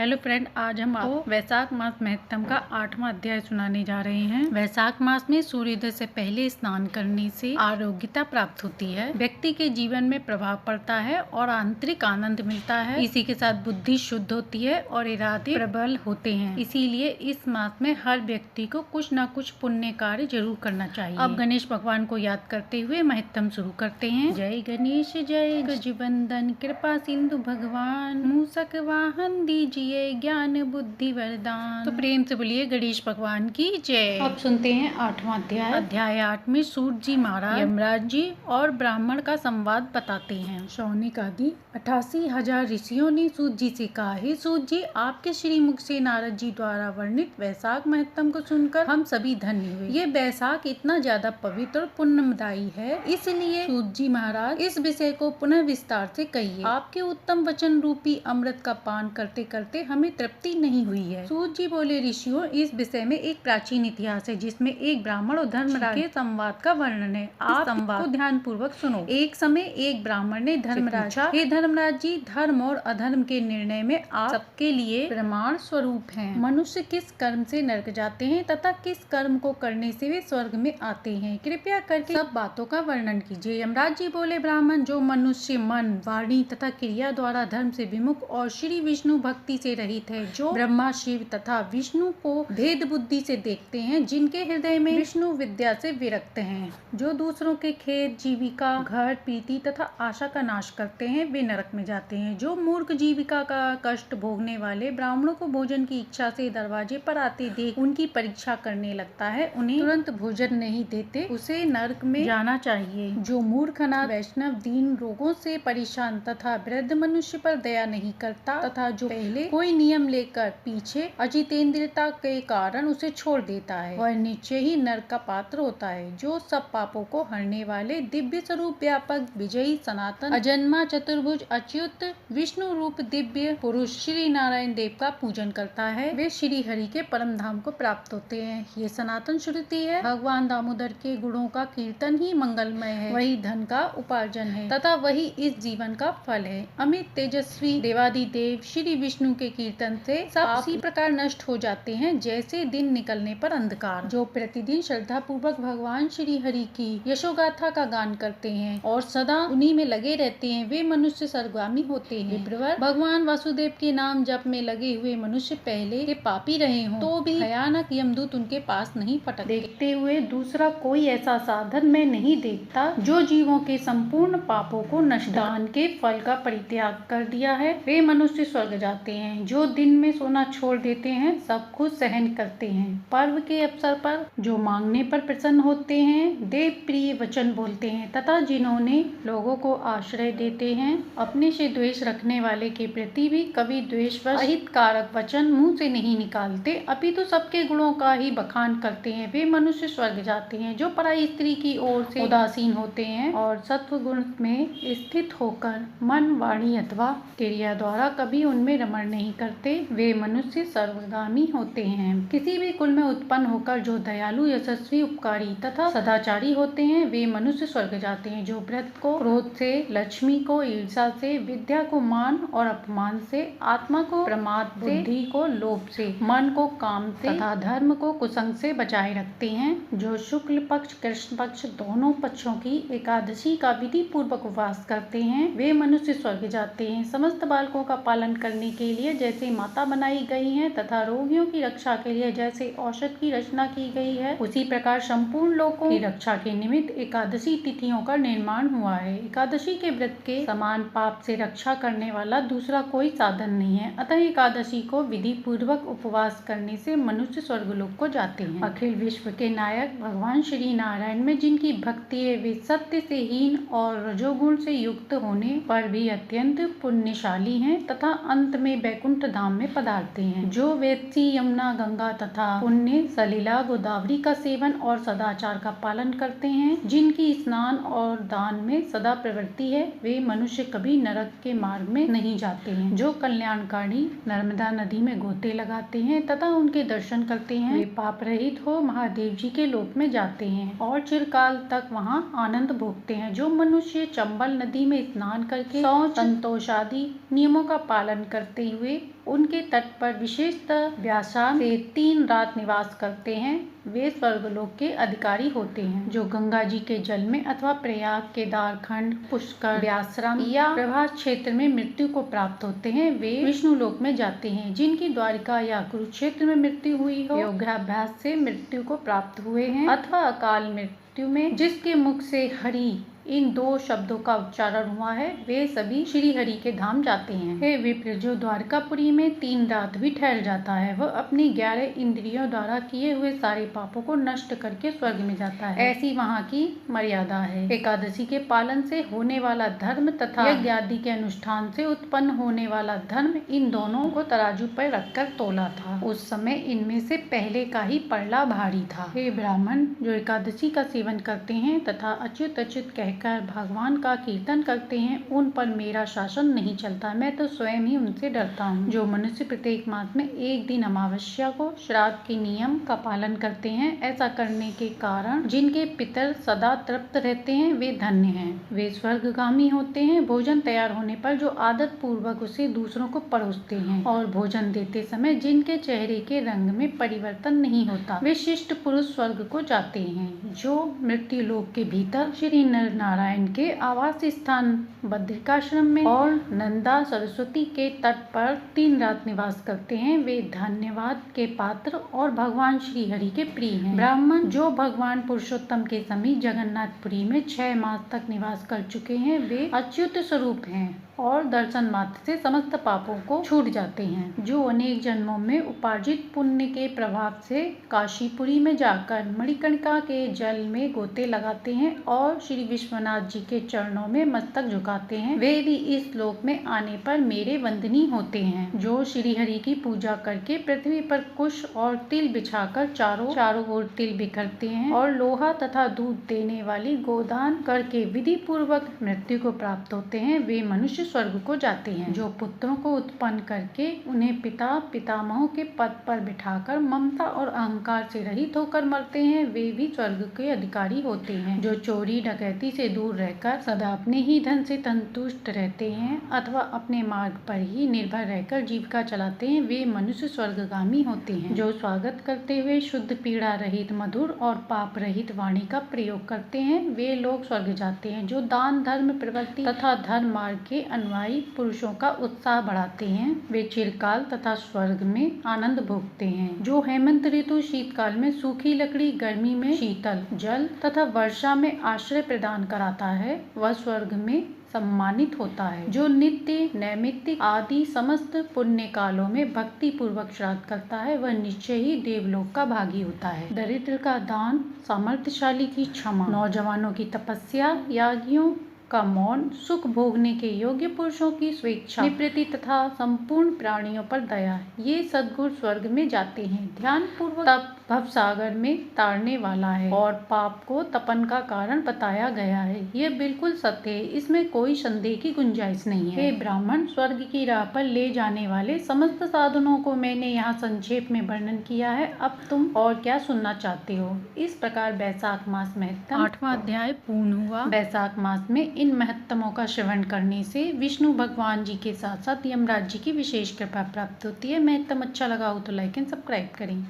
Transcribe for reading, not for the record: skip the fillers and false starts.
Hello friend, आज हम आपको वैशाख मास महत्तम का 8वां अध्याय सुनाने जा रहे हैं। वैशाख मास में सूर्योदय से पहले स्नान करने से आरोग्यता प्राप्त होती है, व्यक्ति के जीवन में प्रभाव पड़ता है और आंतरिक आनंद मिलता है। इसी के साथ बुद्धि शुद्ध होती है और इरादे प्रबल होते हैं। इसीलिए इस मास में हर व्यक्ति को कुछ न कुछ पुण्य कार्य जरूर करना चाहिए। अब गणेश भगवान को याद करते हुए महत्तम शुरू करते हैं। जय गणेश जय गजबंदन, कृपा सिंधु भगवान, मूषक वाहन दीजिए ज्ञान बुद्धि वरदान। तो प्रेम से बोलिए गणेश भगवान की जय। अब सुनते हैं 8वां अध्याय। अध्याय 8 में सूत जी महाराज यमराज जी और ब्राह्मण का संवाद बताते हैं। शौनिक आदि 88,000 ऋषियों ने सूत जी से कहा, हे सूत जी, आपके श्रीमुख से नारद जी द्वारा वर्णित वैशाख महत्तम को सुनकर हम सभी धन्य हुए। ये वैशाख इतना ज्यादा पवित्र और पुण्यदायी है, इसलिए सूत जी महाराज इस विषय को पुनः विस्तार से कहिए। आपके उत्तम वचन रूपी अमृत का पान करते करते हमें तृप्ति नहीं हुई है। सूत जी बोले, ऋषियों, इस विषय में एक प्राचीन इतिहास है जिसमें एक ब्राह्मण और धर्मराज के संवाद का वर्णन है। आप संवाद को ध्यान पूर्वक सुनो। एक समय एक ब्राह्मण ने धर्मराज, हे धर्मराज जी, धर्म और अधर्म के निर्णय में आप सबके लिए प्रमाण स्वरूप हैं। मनुष्य किस कर्म से नरक जाते हैं तथा किस कर्म को करने से वे स्वर्ग में आते हैं, कृपया करके सब बातों का वर्णन कीजिए। यमराज जी बोले, ब्राह्मण, जो मनुष्य मन, वाणी तथा क्रिया द्वारा धर्म से विमुख और श्री विष्णु भक्ति से रहित है, जो ब्रह्मा, शिव तथा विष्णु को भेद बुद्धि से देखते हैं, जिनके हृदय में विष्णु विद्या से विरक्त हैं, जो दूसरों के खेत, जीविका, घर, प्रीति तथा आशा का नाश करते हैं, वे नरक में जाते हैं। जो मूर्ख जीविका का कष्ट भोगने वाले ब्राह्मणों को भोजन की इच्छा से दरवाजे पर आते देख उनकी परीक्षा करने लगता है, उन्हें तुरंत भोजन नहीं देते, उसे नरक में जाना चाहिए। जो मूर्ख, अनाथ, वैष्णव, दीन, रोगों से परेशान तथा वृद्ध मनुष्य पर दया नहीं करता तथा जो पहले कोई नियम लेकर पीछे अजितेंद्रियता के कारण उसे छोड़ देता है, वह निश्चय ही नरक का पात्र होता है। जो सब पापों को हरने वाले दिव्य स्वरूप, व्यापक, विजयी, सनातन, अजन्मा, चतुर्भुज, अच्युत, विष्णु रूप दिव्य पुरुष श्री नारायण देव का पूजन करता है, वे श्री हरि के परम धाम को प्राप्त होते हैं। ये सनातन श्रुति है। भगवान दामोदर के गुणों का कीर्तन ही मंगलमय है, वही धन का उपार्जन है तथा वही इस जीवन का फल है। अमित तेजस्वी देवादिदेव श्री विष्णु के कीर्तन से सब इसी प्रकार नष्ट हो जाते हैं जैसे दिन निकलने पर अंधकार। जो प्रतिदिन श्रद्धा पूर्वक भगवान श्री हरि की यशोगाथा का गान करते हैं और सदा उन्हीं में लगे रहते हैं, वे मनुष्य स्वर्गगामी होते हैं। विप्रवर, भगवान वासुदेव के नाम जप में लगे हुए मनुष्य पहले के पापी रहे हों तो भी भयानक यमदूत उनके पास नहीं पटक देखते हुए दूसरा कोई ऐसा साधन मैं नहीं देखता जो जीवों के संपूर्ण पापों को नष्ट, दान के फल का परित्याग कर दिया है, वे मनुष्य स्वर्ग जाते हैं। जो दिन में सोना छोड़ देते हैं, सब कुछ सहन करते हैं, पर्व के अवसर पर जो मांगने पर प्रसन्न होते हैं, देव प्रिय वचन बोलते हैं तथा जिन्होंने लोगों को आश्रय देते हैं, अपने से द्वेष रखने वाले के प्रति भी कभी द्वेषवश अहितकारक वचन मुंह से नहीं निकालते, अपितु सबके गुणों का ही बखान करते हैं, वे मनुष्य स्वर्ग जाते हैं। जो पराई स्त्री की ओर से उदासीन होते हैं और सत्व गुण में स्थित होकर मन, वाणी अथवा क्रिया द्वारा कभी उनमें रमण नहीं करते, वे मनुष्य सर्वगामी होते हैं। किसी भी कुल में उत्पन्न होकर जो दयालु, यशस्वी, उपकारी तथा सदाचारी होते हैं, वे मनुष्य स्वर्ग जाते हैं। जो व्रत को क्रोध से, लक्ष्मी को ईर्षा से, विद्या को मान और अपमान से, आत्मा को प्रमाद से, बुद्धि को लोभ से, मन को काम से तथा धर्म को कुसंग से बचाए रखते हैं, जो शुक्ल पक्ष, कृष्ण पक्ष दोनों पक्षों की एकादशी का विधि पूर्वक उपवास करते हैं, वे मनुष्य स्वर्ग जाते हैं। समस्त बालकों का पालन करने के लिए जैसे माता बनाई गई है तथा रोगियों की रक्षा के लिए जैसे औषध की रचना की गई है, उसी प्रकार संपूर्ण लोगों की रक्षा के निमित्त एकादशी तिथियों का निर्माण हुआ है। एकादशी के व्रत के समान पाप से रक्षा करने वाला दूसरा कोई साधन नहीं है, अतः एकादशी को विधि पूर्वक उपवास करने से मनुष्य स्वर्गलोक को जाते हैं। अखिल विश्व के नायक भगवान श्री नारायण में जिनकी भक्ति है, वे सत्य से हीन और रजोगुण से युक्त होने पर भी अत्यंत पुण्यशाली हैं तथा अंत में बैकुंठ धाम में पधारते हैं। जो व्यक्ति यमुना, गंगा तथा पुण्य सलिला, गोदावरी का सेवन और सदाचार का पालन करते हैं, जिनकी स्नान और दान में सदा प्रवृत्ति है, वे मनुष्य कभी नरक के मार्ग में नहीं जाते हैं। जो कल्याणकारी नर्मदा नदी में गोते लगाते हैं तथा उनके दर्शन करते हैं, वे पाप रहित हो महादेव जी के लोक में जाते हैं और चिरकाल तक वहाँ आनंद भोगते हैं। जो मनुष्य चंबल नदी में स्नान करके शौच, संतोष आदि नियमों का पालन करते हुए वे उनके तट पर विशेषतः व्यासार्ध से 3 रात निवास करते हैं वे स्वर्गलोक के अधिकारी होते हैं। जो गंगा जी के जल में अथवा प्रयाग, केदारखंड, पुष्कर, व्यासराम या प्रभास क्षेत्र में मृत्यु को प्राप्त होते हैं वे विष्णु लोक में जाते हैं। जिनकी द्वारिका या कुरुक्षेत्र में मृत्यु हुई हो, योगाभ्यास से मृत्यु को प्राप्त हुए हैं अथवा अकाल मृत्यु में जिसके मुख से हरि इन 2 शब्दों का उच्चारण हुआ है वे सभी श्री हरि के धाम जाते हैं। हे विप्र, जो द्वारकापुरी में 3 रात भी ठहर जाता है वह अपनी 11 इंद्रियों द्वारा किए हुए सारे पापों को नष्ट करके स्वर्ग में जाता है। ऐसी वहाँ की मर्यादा है। एकादशी के पालन से होने वाला धर्म तथा यज्ञ आदि के अनुष्ठान से उत्पन्न होने वाला धर्म, इन दोनों को तराजू पर रखकर तोला था। उस समय इनमें से पहले का ही पड़ला भारी था। हे ब्राह्मण, जो एकादशी का सेवन करते हैं तथा अच्युत अच्युत कहकर भगवान का कीर्तन करते हैं उन पर मेरा शासन नहीं चलता, मैं तो स्वयं ही उनसे डरता हूँ। जो मनुष्य प्रत्येक मास में एक दिन अमावस्या को श्राद्ध के नियम का पालन करते हैं, ऐसा करने के कारण जिनके पितर सदा तृप्त रहते हैं वे धन्य हैं, वे स्वर्गगामी होते हैं। भोजन तैयार होने पर जो आदत पूर्वक उसे दूसरों को परोसते हैं और भोजन देते समय जिनके चेहरे के रंग में परिवर्तन नहीं होता वे शिष्ट पुरुष स्वर्ग को जाते हैं। जो मृत्यु लोक के भीतर श्री नर नारायण के आवास स्थान बद्रिकाश्रम में और नंदा सरस्वती के तट पर 3 रात निवास करते हैं वे धन्यवाद के पात्र और भगवान श्री हरि के प्रिय हैं। ब्राह्मण, जो भगवान पुरुषोत्तम के समीप जगन्नाथपुरी में 6 मास तक निवास कर चुके हैं वे अच्युत स्वरूप हैं और दर्शन मात्र से समस्त पापों को छूट जाते हैं। जो अनेक जन्मों में उपार्जित पुण्य के प्रभाव से काशीपुरी में जाकर मणिकर्णिका के जल में गोते लगाते हैं और श्री विश्वनाथ जी के चरणों में मस्तक झुकाते हैं वे भी इस लोक में आने पर मेरे वंदनीय होते हैं। जो श्री हरि की पूजा करके पृथ्वी पर कुश और तिल बिछाकर चारों ओर तिल बिखरते हैं और लोहा तथा दूध देने वाली गोदान करके विधि पूर्वक मृत्यु को प्राप्त होते हैं वे मनुष्य स्वर्ग को जाते हैं। जो पुत्रों को उत्पन्न करके उन्हें पिता पितामहों के पद पर बिठाकर ममता और अहंकार से रहित होकर मरते हैं वे भी स्वर्ग के अधिकारी होते हैं। जो चोरी डकैती से दूर रहकर सदा अपने ही धन से संतुष्ट रहते हैं अथवा अपने मार्ग पर ही निर्भर रहकर जीविका चलाते हैं वे मनुष्य स्वर्गगामी होते हैं। जो स्वागत करते हुए शुद्ध पीड़ा रहित मधुर और पाप रहित वाणी का प्रयोग करते हैं वे लोग स्वर्ग जाते हैं। जो दान धर्म प्रवृत्ति तथा धर्म मार्ग के अनुयायी पुरुषों का उत्साह बढ़ाते हैं वे चिरकाल तथा स्वर्ग में आनंद भोगते हैं। जो हेमंत ऋतु शीतकाल में सूखी लकड़ी, गर्मी में शीतल जल तथा वर्षा में आश्रय प्रदान कराता है वह स्वर्ग में सम्मानित होता है। जो नित्य नैमित्तिक आदि समस्त पुण्य कालों में भक्ति पूर्वक श्राद्ध करता है वह निश्चय ही देवलोक का भागी होता है। दरिद्र का दान, सामर्थ्यशाली की क्षमा, नौजवानों की तपस्या, यागियों का मौन, सुख भोगने के योग्य पुरुषों की स्वेच्छा निवृत्ति तथा संपूर्ण प्राणियों पर दया, ये सद्गुण स्वर्ग में जाते हैं। ध्यान पूर्वक तप भव सागर में तारने वाला है और पाप को तपन का कारण बताया गया है। यह बिल्कुल सत्य है, इसमें कोई संदेह की गुंजाइश नहीं है। हे ब्राह्मण, स्वर्ग की राह पर ले जाने वाले समस्त साधनों को मैंने यहाँ संक्षेप में वर्णन किया है। अब तुम और क्या सुनना चाहते हो। इस प्रकार वैशाख मास महत्तम 8वां अध्याय पूर्ण हुआ। वैशाख मास में इन महत्तमों का श्रवण करने से विष्णु भगवान जी के साथ साथ यमराज जी की विशेष कृपा प्राप्त होती है। महत्तम अच्छा लगा हो तो लाइक एंड सब्सक्राइब करें।